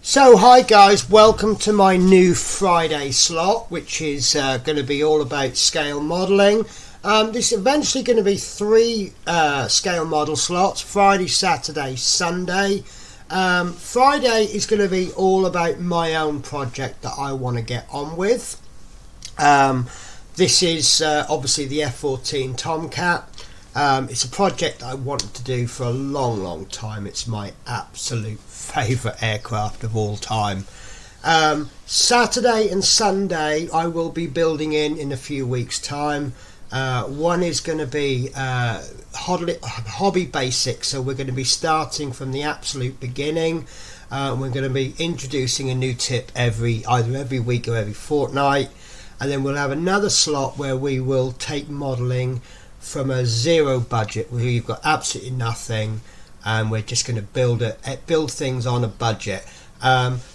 So hi guys, welcome to my new Friday slot, which is going to be all about scale modelling. This is eventually going to be three scale model slots: Friday, Saturday, Sunday. Friday is going to be all about my own project that I want to get on with. This is obviously the F-14 Tomcat. It's a project I wanted to do for a long time. It's my absolute favourite aircraft of all time. Saturday and Sunday I will be building in a few weeks time. One is going to be hobby basics, so we're going to be starting from the absolute beginning. We're going to be introducing a new tip either every week or every fortnight, and then we'll have another slot where we will take modelling from a zero budget, where you've got absolutely nothing, and we're just going to build things on a budget.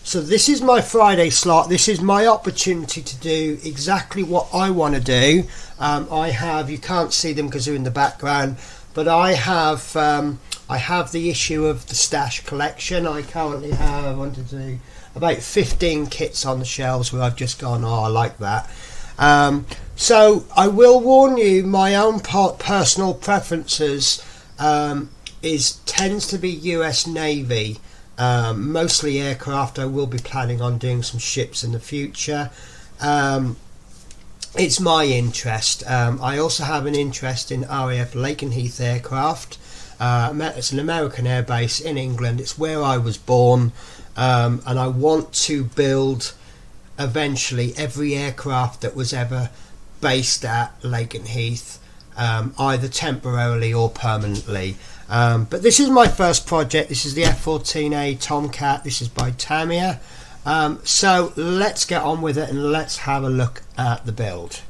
So this is my Friday slot. This is my opportunity to do exactly what I want to do. You can't see them because they're in the background, but I have the issue of the stash collection. I currently have about 15 kits on the shelves where I've just gone, oh, I like that. So I will warn you, my own personal preferences tends to be U.S. Navy, mostly aircraft. I will be planning on doing some ships in the future. It's my interest. I also have an interest in RAF Lakenheath aircraft. It's an American air base in England. It's where I was born, and I want to build eventually every aircraft that was ever based at Lakenheath, either temporarily or permanently. But this is my first project. This is the F-14A Tomcat. This is by Tamiya. So let's get on with it and let's have a look at the build.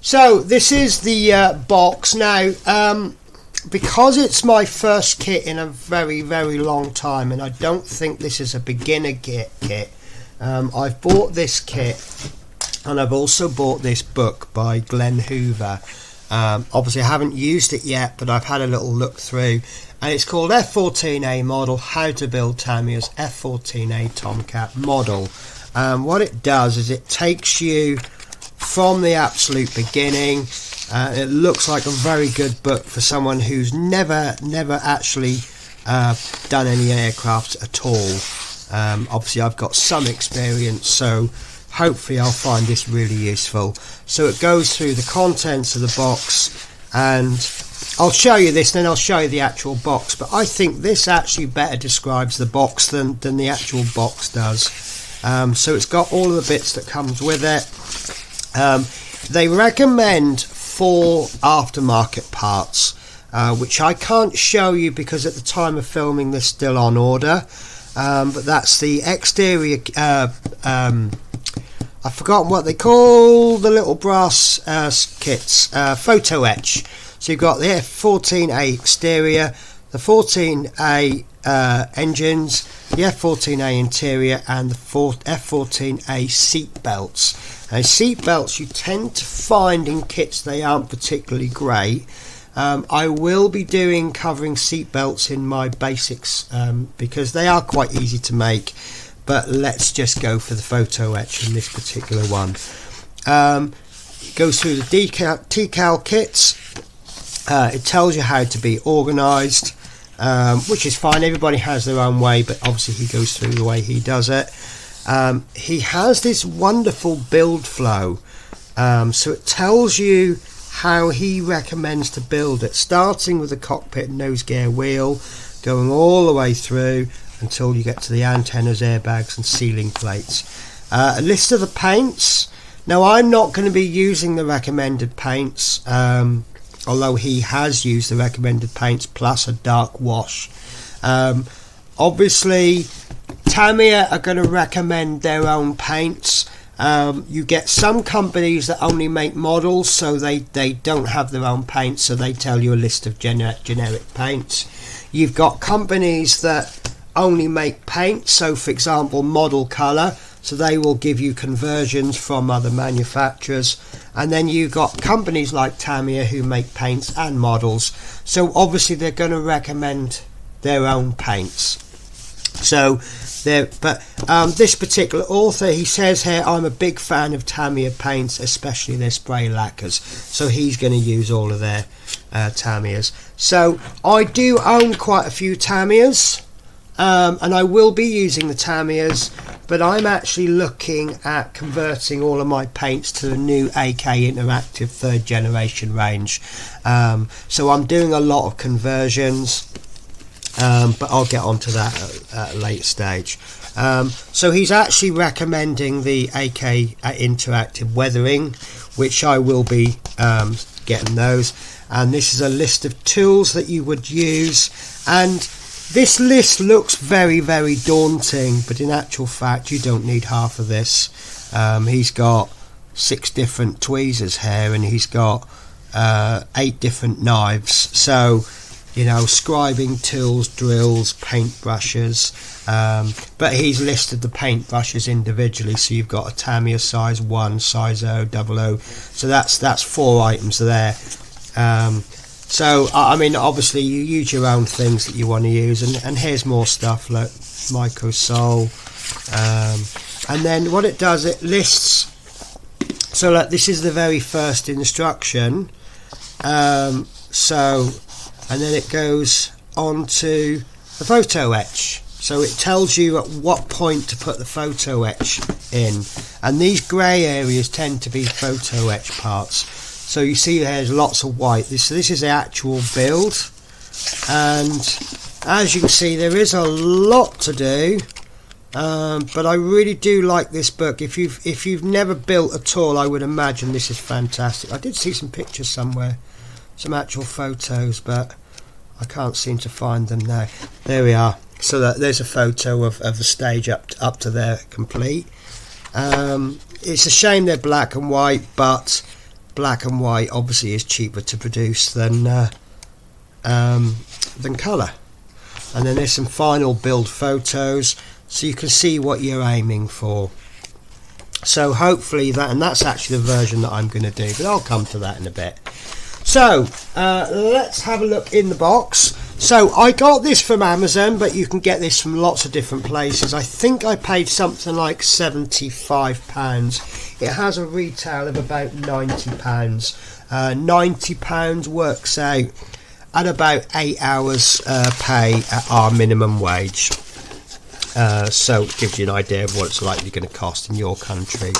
So this is the box now. Because it's my first kit in a very long time, and I don't think this is a beginner kit. I've bought this kit, and I've also bought this book by Glenn Hoover. Obviously I haven't used it yet, but I've had a little look through, and it's called F-14A Model: How to Build Tamiya's F-14A Tomcat Model. What it does is it takes you from the absolute beginning. It looks like a very good book for someone who's never actually done any aircraft at all. Obviously I've got some experience, so hopefully I'll find this really useful. So it goes through the contents of the box, and I'll show you this, then I'll show you the actual box, but I think this actually better describes the box than the actual box does. So it's got all of the bits that comes with it. They recommend 4 aftermarket parts, which I can't show you because at the time of filming they're still on order, but that's the exterior, I've forgotten what they call the little brass kits, photo etch. So you've got the F-14A exterior, the 14A engines, the F-14A interior, and the F-14A seat belts. Now, seat belts you tend to find in kits, they aren't particularly great. I will be covering seat belts in my basics because they are quite easy to make, but let's just go for the photo etch in this particular one. It goes through the decal kits. It tells you how to be organised, which is fine. Everybody has their own way, but obviously he goes through the way he does it. He has this wonderful build flow, so it tells you how he recommends to build it, starting with the cockpit and nose gear wheel, going all the way through until you get to the antennas, airbags and ceiling plates. A list of the paints. Now I'm not going to be using the recommended paints, although he has used the recommended paints plus a dark wash. Obviously Tamiya are going to recommend their own paints. You get some companies that only make models, so they don't have their own paint, so they tell you a list of generic paints. You've got companies that only make paint, so for example model colour, so they will give you conversions from other manufacturers. And then you've got companies like Tamiya who make paints and models, so obviously they're going to recommend their own paints. So this particular author, he says here, I'm a big fan of Tamiya paints, especially their spray lacquers, so he's going to use all of their Tamiyas. So I do own quite a few Tamiyas, and I will be using the Tamiyas, but I'm actually looking at converting all of my paints to the new AK Interactive 3rd generation range. So I'm doing a lot of conversions, but I'll get onto that at a later stage. So he's actually recommending the AK Interactive Weathering, which I will be getting those. And this is a list of tools that you would use, and this list looks very, very daunting, but in actual fact you don't need half of this. He's got 6 different tweezers here, and he's got 8 different knives. So, you know, scribing tools, drills, paint brushes, but he's listed the paint brushes individually. So you've got a Tamiya size 1, size 0, 00. So that's 4 items there. So I mean, obviously you use your own things that you want to use, and here's more stuff like microsol, and then what it does, it lists. So like, this is the very first instruction, so, and then it goes on to the photo etch. So it tells you at what point to put the photo etch in, and these grey areas tend to be photo etch parts. So you see there's lots of white. This is the actual build, and as you can see there is a lot to do, but I really do like this book. If you've never built at all, I would imagine this is fantastic. I did see some pictures somewhere, some actual photos, but I can't seem to find them now. There we are. So there's a photo of the stage up to there complete. It's a shame they're black and white, but black and white obviously is cheaper to produce than colour. And then there's some final build photos, so you can see what you're aiming for. So hopefully that's actually the version that I'm going to do, but I'll come to that in a bit. So let's have a look in the box. So I got this from Amazon, but you can get this from lots of different places. I think I paid something like £75. It has a retail of about £90. £90 works out at about 8 hours pay at our minimum wage. So it gives you an idea of what it's likely going to cost in your country.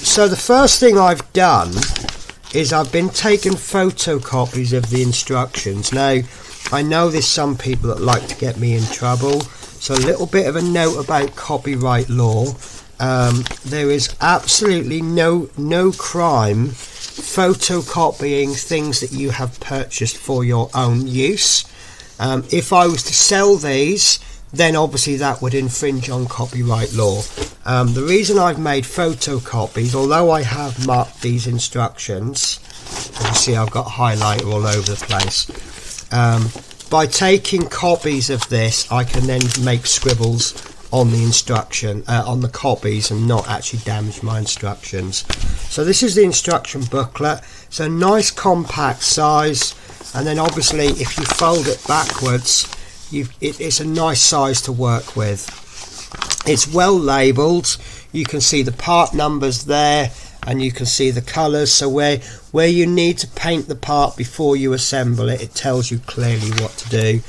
So the first thing I've done is I've been taking photocopies of the instructions. Now, I know there's some people that like to get me in trouble, so a little bit of a note about copyright law. There is absolutely no crime photocopying things that you have purchased for your own use. If I was to sell these, then obviously that would infringe on copyright law. The reason I've made photocopies, although I have marked these instructions, as you see I've got highlighter all over the place, by taking copies of this I can then make scribbles on the instruction, on the copies, and not actually damage my instructions. So this is the instruction booklet. It's a nice compact size, and then obviously if you fold it backwards, it's a nice size to work with. It's well labelled. You can see the part numbers there, and you can see the colours. So where you need to paint the part before you assemble it, it tells you clearly what to do.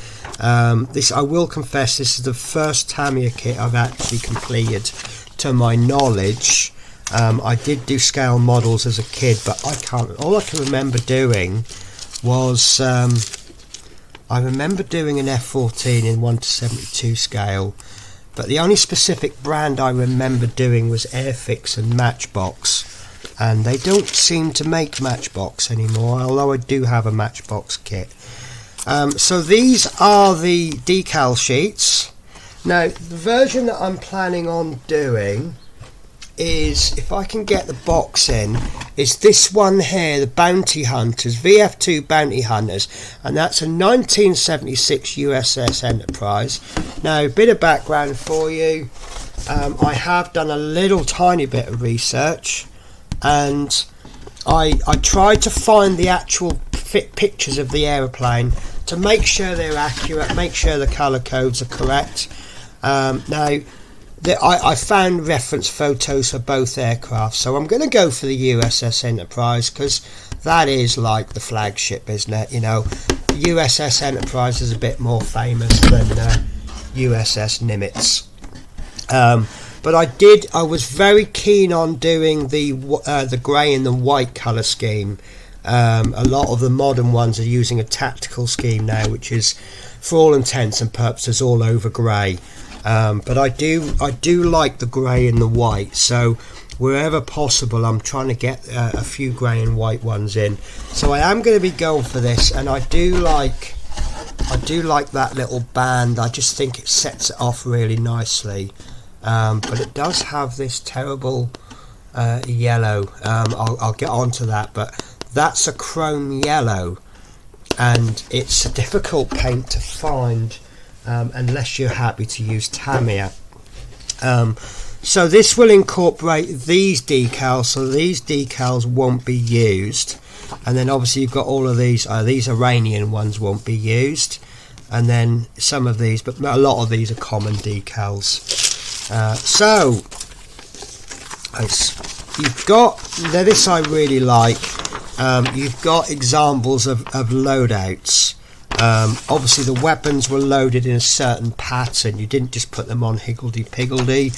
This, I will confess, this is the first Tamiya kit I've actually completed to my knowledge. I did do scale models as a kid, but all I can remember doing was I remember doing an F-14 in 1:72 scale, but the only specific brand I remember doing was Airfix and Matchbox, and they don't seem to make Matchbox anymore, although I do have a Matchbox kit. So these are the decal sheets. Now the version that I'm planning on doing is, if I can get the box in, is this one here, the Bounty Hunters, VF2 Bounty Hunters, and that's a 1976 USS Enterprise. Now, a bit of background for you. I have done a little tiny bit of research, and I tried to find the actual pictures of the aeroplane to make sure they're accurate, make sure the colour codes are correct. Now, I found reference photos for both aircraft, so I'm going to go for the USS Enterprise because that is like the flagship, isn't it? You know, USS Enterprise is a bit more famous than USS Nimitz. But I was very keen on doing the grey and the white colour scheme. A lot of the modern ones are using a tactical scheme now, which is, for all intents and purposes, all over grey. But I do like the grey and the white, so wherever possible I'm trying to get a few grey and white ones in. So I am going to be going for this, and I do like that little band. I just think it sets it off really nicely. But it does have this terrible yellow. I'll get onto that, but that's a chrome yellow, and it's a difficult paint to find unless you're happy to use Tamiya. So this will incorporate these decals, so these decals won't be used, and then obviously you've got all of these Iranian ones won't be used, and then some of these, but a lot of these are common decals. So you've got, now this I really like, you've got examples of loadouts. Obviously the weapons were loaded in a certain pattern. You didn't just put them on higgledy-piggledy.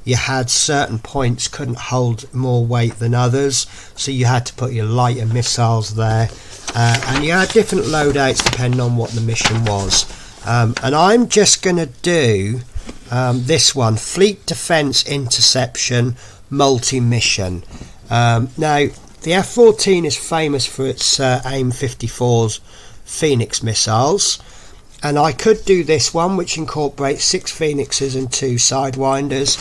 You had certain points couldn't hold more weight than others, so you had to put your lighter missiles there, and you had different loadouts depending on what the mission was. And I'm just going to do this one, Fleet Defense Interception Multi-Mission. Now the F-14 is famous for its AIM-54's Phoenix missiles, and I could do this one, which incorporates 6 Phoenixes and 2 Sidewinders,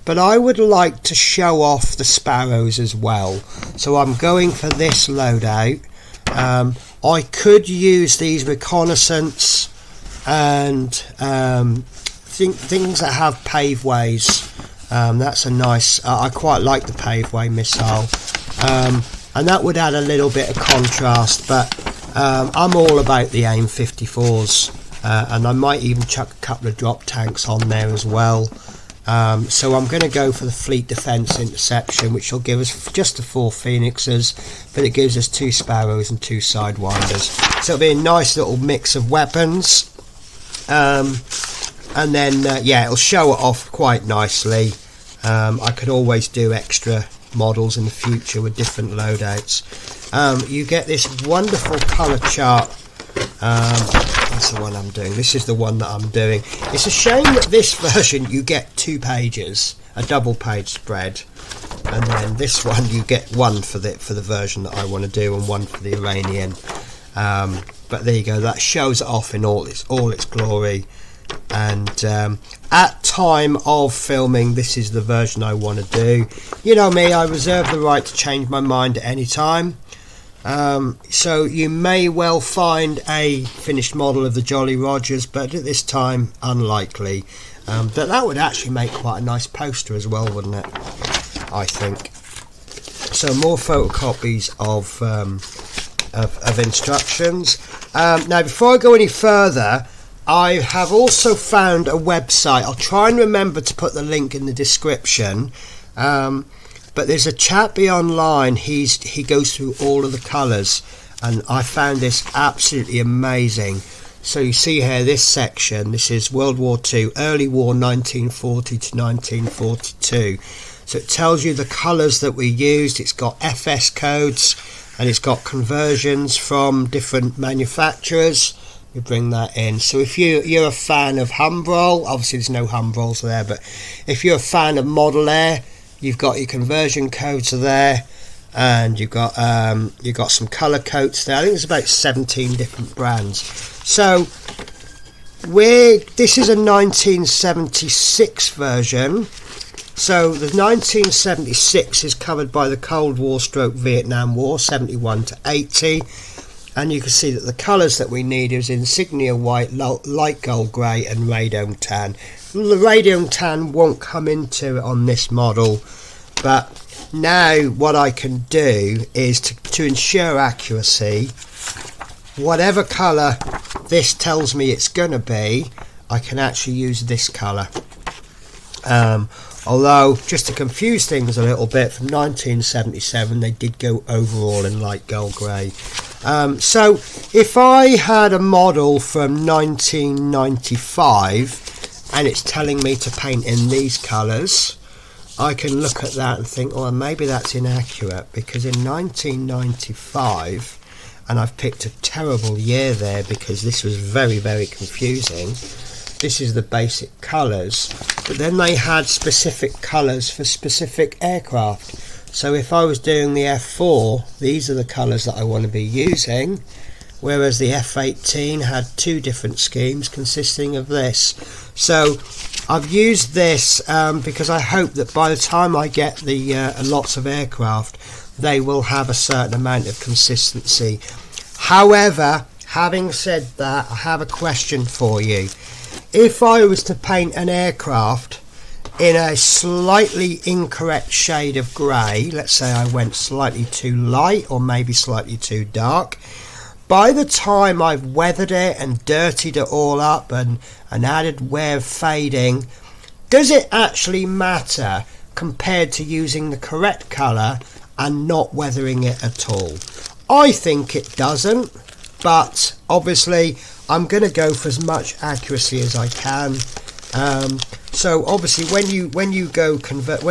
but I would like to show off the Sparrows as well, so I'm going for this loadout. I could use these reconnaissance and things that have paveways. That's a nice, I quite like the paveway missile, and that would add a little bit of contrast, but I'm all about the AIM-54s, and I might even chuck a couple of drop tanks on there as well. So I'm going to go for the Fleet Defense Interception, which will give us just the 4 Phoenixes, but it gives us 2 Sparrows and 2 Sidewinders. So it'll be a nice little mix of weapons, and then yeah, it'll show it off quite nicely. I could always do extra models in the future with different loadouts. You get this wonderful colour chart. That's the one I'm doing. This is the one that I'm doing. It's a shame that this version you get 2 pages, a double page spread, and then this one you get one for the version that I want to do and one for the Iranian. But there you go. That shows it off in all its glory. And at time of filming, this is the version I want to do. You know me, I reserve the right to change my mind at any time. So you may well find a finished model of the Jolly Rogers, but at this time unlikely. But that would actually make quite a nice poster as well, wouldn't it? I think. So more photocopies of instructions. Now before I go any further, I have also found a website. I'll try and remember to put the link in the description. But there's a chappie online. He goes through all of the colours, and I found this absolutely amazing. So you see here this section. This is World War II, early war, 1940 to 1942. So it tells you the colours that we used. It's got FS codes, and it's got conversions from different manufacturers. You bring that in. So if you're a fan of Humbrol, obviously there's no Humbrols there, but if you're a fan of Model Air, you've got your conversion codes are there, and you've got some colour codes there. I think there's about 17 different brands. So this is a 1976 version, So the 1976 is covered by the Cold War stroke Vietnam War, 71 to 80. And you can see that the colours that we need is insignia white, light gold grey and radome tan. The radome tan won't come into it on this model, but now what I can do is to ensure accuracy, whatever colour this tells me it's going to be, I can actually use this colour. Although, just to confuse things a little bit, from 1977 they did go overall in light gold grey. So if I had a model from 1995 and it's telling me to paint in these colours, I can look at that and think, well, maybe that's inaccurate, because in 1995, and I've picked a terrible year there because this was very, very confusing. This is the basic colours, but then they had specific colours for specific aircraft. So if I was doing the F4, these are the colours that I want to be using, whereas the F-18 had two different schemes consisting of this. So I've used this because I hope that by the time I get the lots of aircraft, they will have a certain amount of consistency. However, having said that, I have a question for you. If I was to paint an aircraft in a slightly incorrect shade of grey, let's say I went slightly too light or maybe slightly too dark, by the time I've weathered it and dirtied it all up and added wear fading, does it actually matter compared to using the correct colour and not weathering it at all? I think it doesn't, but obviously I'm going to go for as much accuracy as I can. So obviously when you convert,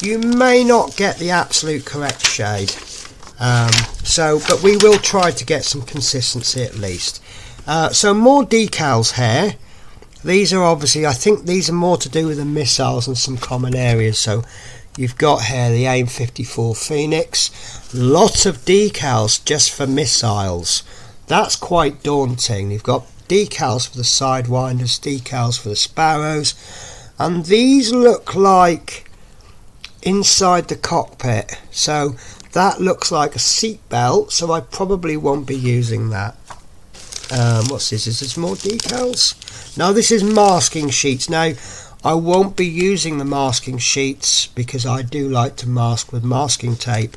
you may not get the absolute correct shade. But we will try to get some consistency at least. So more decals here. These are obviously, I think these are more to do with the missiles and some common areas. So you've got here the AIM-54 Phoenix, lots of decals just for missiles. That's quite daunting. You've got decals for the sidewinders, decals for the Sparrows, and these look like inside the cockpit. So that looks like a seat belt, so I probably won't be using that. What's this? Is this more decals? No, this is masking sheets. Now, I won't be using the masking sheets because I do like to mask with masking tape,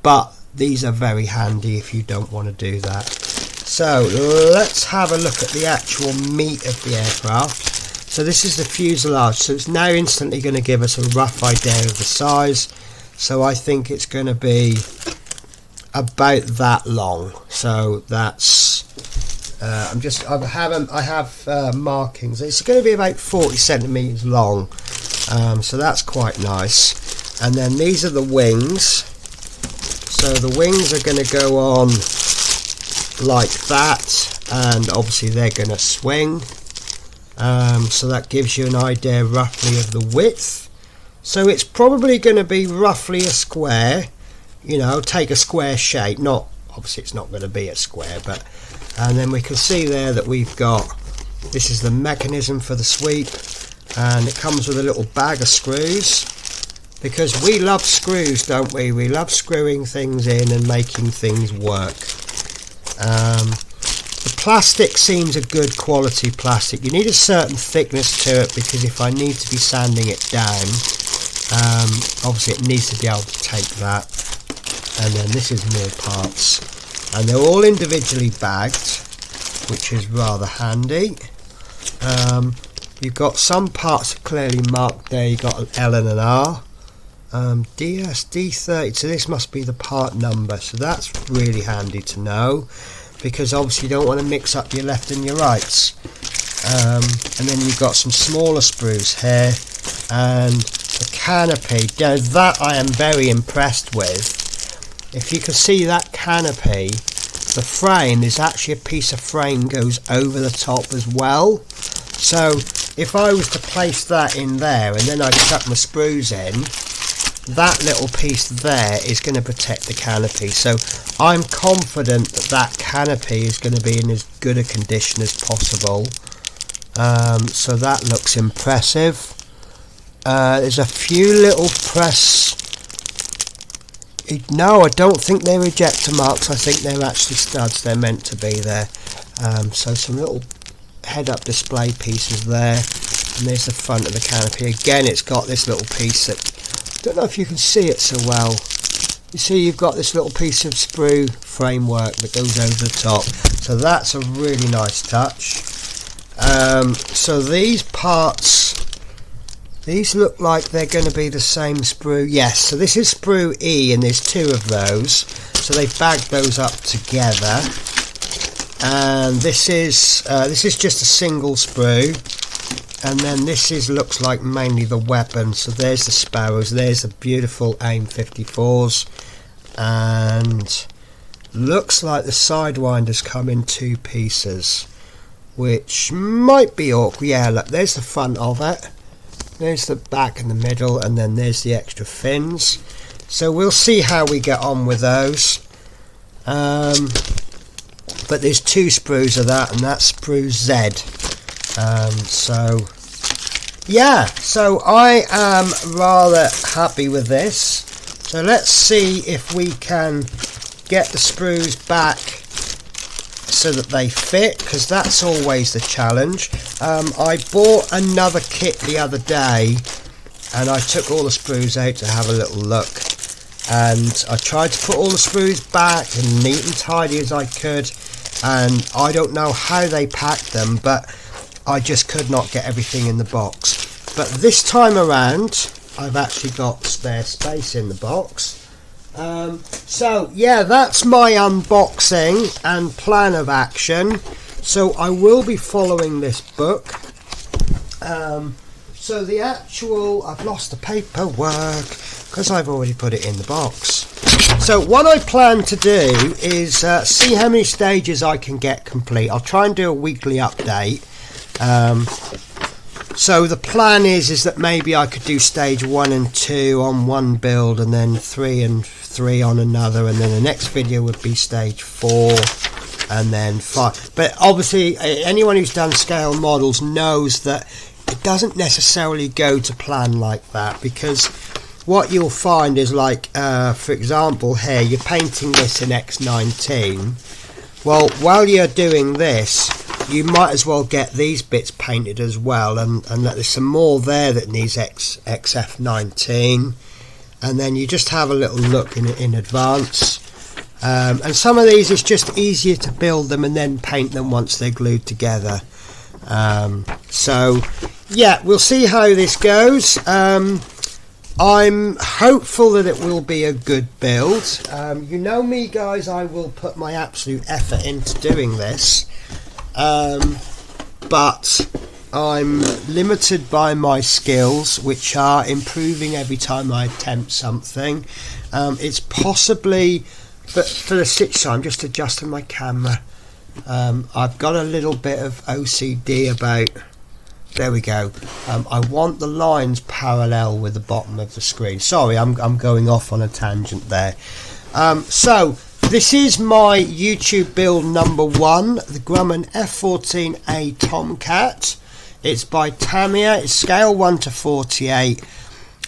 but these are very handy if you don't want to do that. So let's have a look at the actual meat of the aircraft. So this is the fuselage, so it's now instantly going to give us a rough idea of the size. So I think it's going to be about that long. So that's I have markings. It's going to be about 40 centimeters long. So that's quite nice. And then these are the wings. So the wings are going to go on like that, and obviously they're going to swing. So that gives you an idea roughly of the width. So it's probably going to be roughly a square, you know, take a square shape. Not obviously it's not going to be a square, but and then we can see there that we've got, this is the mechanism for the sweep, and it comes with a little bag of screws, because we love screws, don't we? We love screwing things in and making things work. The plastic seems a good quality plastic. You need a certain thickness to it, because if I need to be sanding it down, obviously it needs to be able to take that. And then this is more parts, and they're all individually bagged, which is rather handy. You've got some parts clearly marked there. You've got an L and an R. DS D30, so this must be the part number, so that's really handy to know, because obviously you don't want to mix up your left and your rights. And then you've got some smaller sprues here, and the canopy. Now that I am very impressed with. If you can see that canopy, the frame is actually a piece of frame goes over the top as well. So if I was to place that in there and then I chuck my sprues in, that little piece there is going to protect the canopy. So I'm confident that that canopy is going to be in as good a condition as possible. So that looks impressive. There's a few little press. No, I don't think they're ejector marks. I think they're actually studs. They're meant to be there. So some little head-up display pieces there, and there's the front of the canopy. Again, it's got this little piece that, I don't know if you can see it so well. You see, you've got this little piece of sprue framework that goes over the top. So that's a really nice touch. So these parts, these look like they're going to be the same sprue. Yes, so this is sprue E, and there's two of those. So they've bagged those up together. And this is just a single sprue. And then this looks like mainly the weapon. So there's the Sparrows. There's the beautiful AIM 54s. And looks like the sidewinders come in two pieces, which might be awkward. Yeah, look, there's the front of it. There's the back and the middle, and then there's the extra fins. So we'll see how we get on with those. But there's two sprues of that, and that's sprue Z. So yeah, so I am rather happy with this. So let's see if we can get the sprues back so that they fit, because that's always the challenge. I bought another kit the other day, and I took all the sprues out to have a little look, and I tried to put all the sprues back and neat and tidy as I could, and I don't know how they packed them, but I just could not get everything in the box. But this time around I've actually got spare space in the box. So yeah, that's my unboxing and plan of action. So I will be following this book. So the actual, I've lost the paperwork because I've already put it in the box. So what I plan to do is see how many stages I can get complete. I'll try and do a weekly update. So the plan is that maybe I could do stage 1 and 2 on one build, and then 3 and 3 on another, and then the next video would be stage 4 and then 5. But obviously anyone who's done scale models knows that it doesn't necessarily go to plan like that, because what you'll find is, like for example here, you're painting this in X19. Well, while you're doing this, you might as well get these bits painted as well, and there's some more there that needs XF19, and then you just have a little look in advance. And some of these, it's just easier to build them and then paint them once they're glued together. So yeah, we'll see how this goes. I'm hopeful that it will be a good build. You know me, guys, I will put my absolute effort into doing this, but I'm limited by my skills, which are improving every time I attempt something. It's possibly, but for the sixth time, I'm just adjusting my camera. I've got a little bit of OCD about, there we go. I want the lines parallel with the bottom of the screen. Sorry, I'm going off on a tangent there. So this is my YouTube build number 1, the Grumman F-14A Tomcat. It's by Tamiya. It's scale 1 to 48.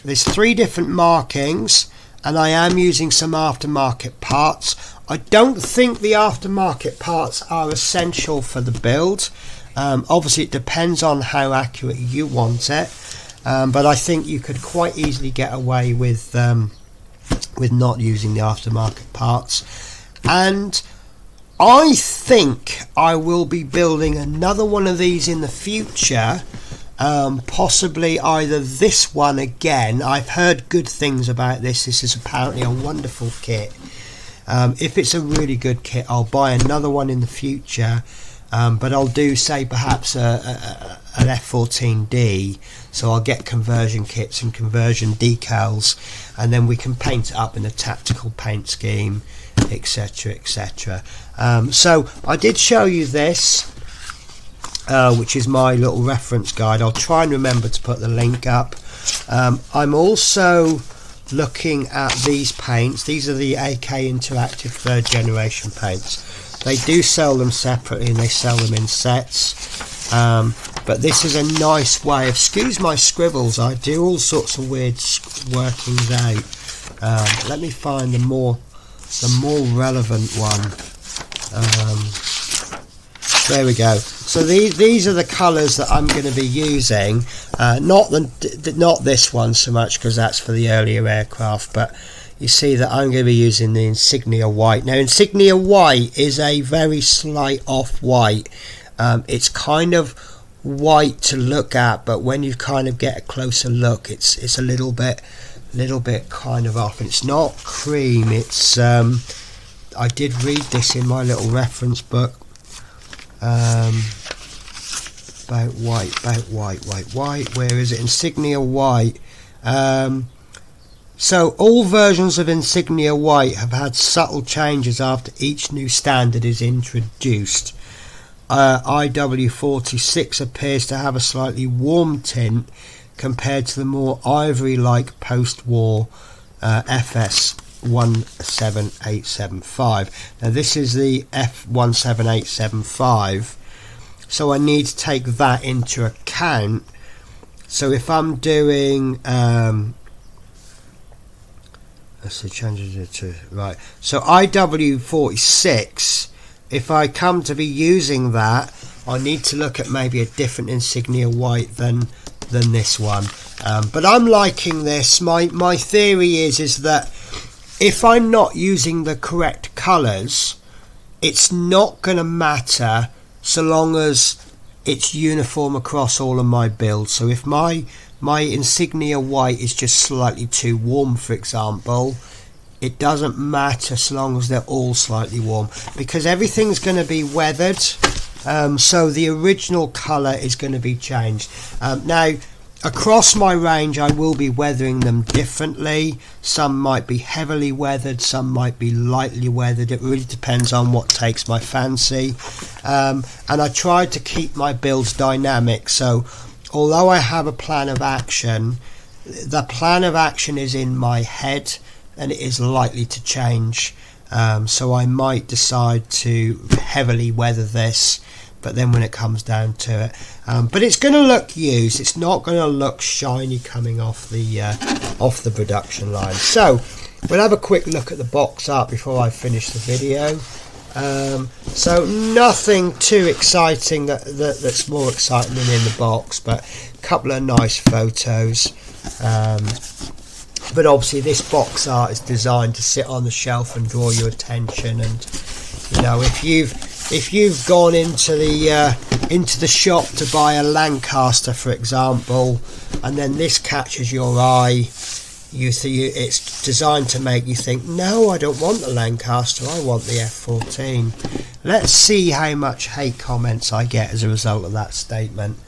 There's 3 different markings, and I am using some aftermarket parts. I don't think the aftermarket parts are essential for the build. Obviously it depends on how accurate you want it, but I think you could quite easily get away with not using the aftermarket parts. And I think I will be building another one of these in the future, possibly either this one again. I've heard good things about this. This is apparently a wonderful kit. If it's a really good kit, I'll buy another one in the future. But I'll do, say, perhaps an F-14D, so I'll get conversion kits and conversion decals, and then we can paint it up in a tactical paint scheme, etc, etc. So I did show you this, which is my little reference guide. I'll try and remember to put the link up. I'm also looking at these paints. These are the AK Interactive 3rd generation paints. They do sell them separately, and they sell them in sets. but this is a nice way of, excuse my scribbles, I do all sorts of weird workings out. Let me find the more relevant one. There we go. So these are the colours that I'm going to be using. Not this one so much, because that's for the earlier aircraft, but you see that I'm going to be using the insignia white. Now, insignia white is a very slight off-white. It's kind of white to look at, but when you kind of get a closer look, it's a little bit kind of off. It's not cream. It's I did read this in my little reference book. About white. Where is it? Insignia white. So all versions of insignia white have had subtle changes after each new standard is introduced. IW46 appears to have a slightly warm tint compared to the more ivory-like post-war FS 17875. Now this is the F17875, so I need to take that into account. So if I'm doing let's see, changes it to right. So IW46, if I come to be using that, I need to look at maybe a different insignia white than this one. But I'm liking this. My theory is that if I'm not using the correct colours, it's not going to matter so long as it's uniform across all of my builds. So if my insignia white is just slightly too warm, for example, it doesn't matter so long as they're all slightly warm, because everything's going to be weathered. So the original colour is going to be changed. Now, across my range, I will be weathering them differently. Some might be heavily weathered, some might be lightly weathered. It really depends on what takes my fancy. And I tried to keep my builds dynamic. So although I have a plan of action, the plan of action is in my head and it is likely to change. So I might decide to heavily weather this, but then when it comes down to it, but it's going to look used. It's not going to look shiny coming off the production line. So we'll have a quick look at the box art before I finish the video. So nothing too exciting that's more exciting than in the box, but a couple of nice photos. But obviously this box art is designed to sit on the shelf and draw your attention. And you know, if you've gone into the shop to buy a Lancaster, for example, and then this catches your eye, it's designed to make you think, no, I don't want the Lancaster, I want the F-14. Let's see how much hate comments I get as a result of that statement.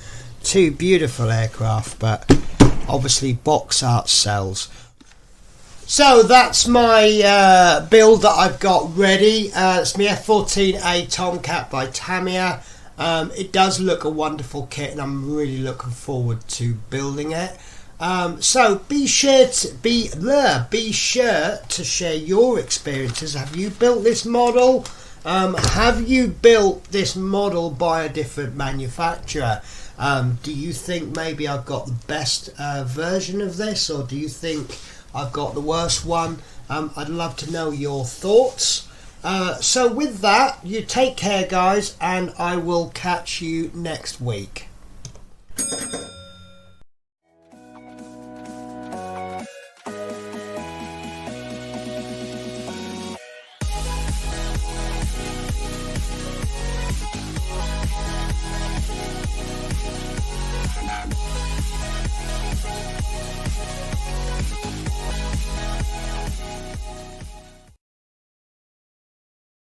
Two beautiful aircraft, but obviously box art sells. So that's my build that I've got ready. It's my F-14A Tomcat by Tamiya. It does look a wonderful kit, and I'm really looking forward to building it. So be sure to share your experiences. Have you built this model? Have you built this model by a different manufacturer? Do you think maybe I've got the best version of this, or do you think I've got the worst one? I'd love to know your thoughts. So with that, you take care, guys, and I will catch you next week.